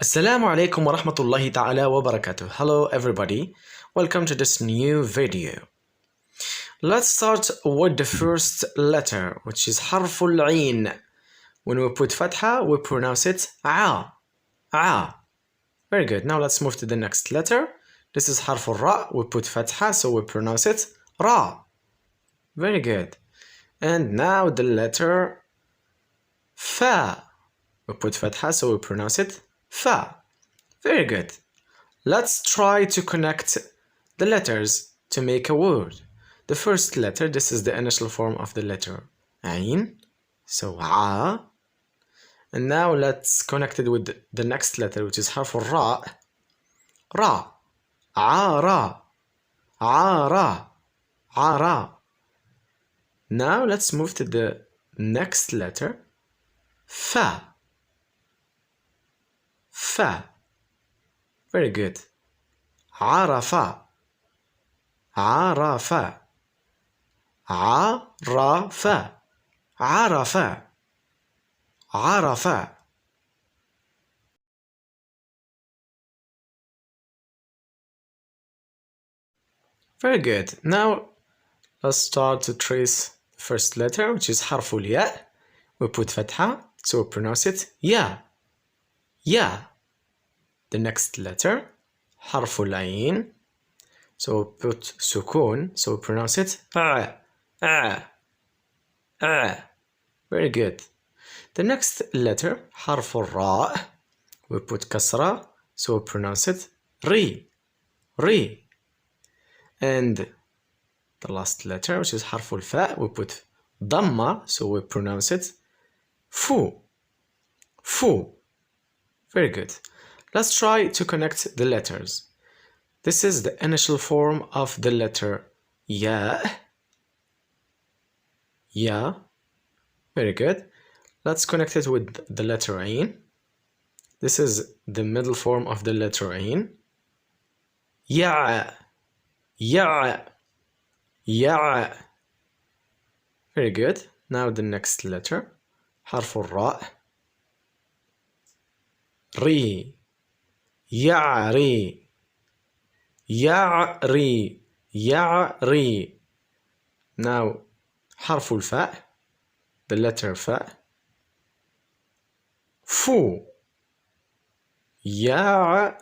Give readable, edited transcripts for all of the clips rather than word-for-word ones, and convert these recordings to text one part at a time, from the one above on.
Assalamu alaikum wa rahmatullahi ta'ala wa barakatuh. Hello everybody, welcome to this new video. Let's start with the first letter, which is حرف العين. When we put fatha, we pronounce it a. Very good. Now let's move to the next letter. This is حرف الراء. We put fatha, so we pronounce it ra. Very good. And now the letter fa. We put fatha, so we pronounce it fa. Very good. Let's try to connect the letters to make a word. The first letter, this is the initial form of the letter ain, so a. And now let's connect it with the next letter, which is حرف الراء, ra, عارا, عارا, عارا. Now let's move to the next letter, fa. Fa. Very good. عرفا, عرفا, عرفا, عرفا, عرفا. Very good. Now let's start to trace the first letter, which is حرف الياء. We put fatha, so we pronounce it ya. Ya. The next letter, حرف العين, so we put sukun, so we pronounce it a. Very good. The next letter, حرف الراء, we put kasra, so we pronounce it ri. And the last letter, which is حرف الفاء, we put dhamma, so we pronounce it fu. Very good. Let's try to connect the letters. This is the initial form of the letter ya. Ya. Very good. Let's connect it with the letter ain. This is the middle form of the letter ain. Ya. Very good. Now the next letter, حرف الراء, ري, يعري. Now حرف الفاء, the letter فاء, فو. يعرف.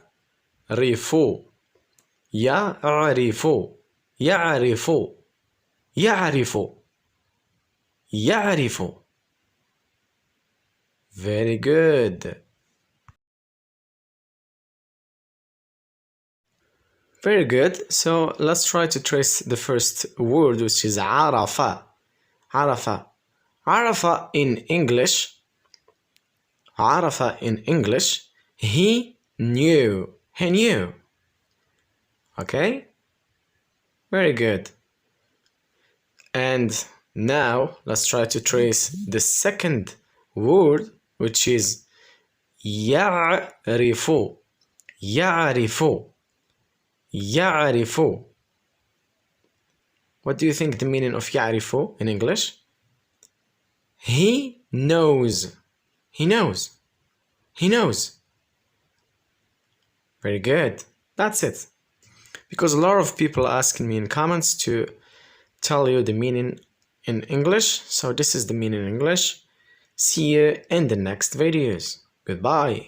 Very good. Very good. So let's try to trace the first word, which is عرفة. عرفة in English. عرفة in English. He knew. Okay? Very good. And now let's try to trace the second word, which is يعرف. What do you think the meaning of يعرف in English? He knows. Very good. That's it. Because a lot of people asking me in comments to tell you the meaning in English. So this is the meaning in English. See you in the next videos. Goodbye.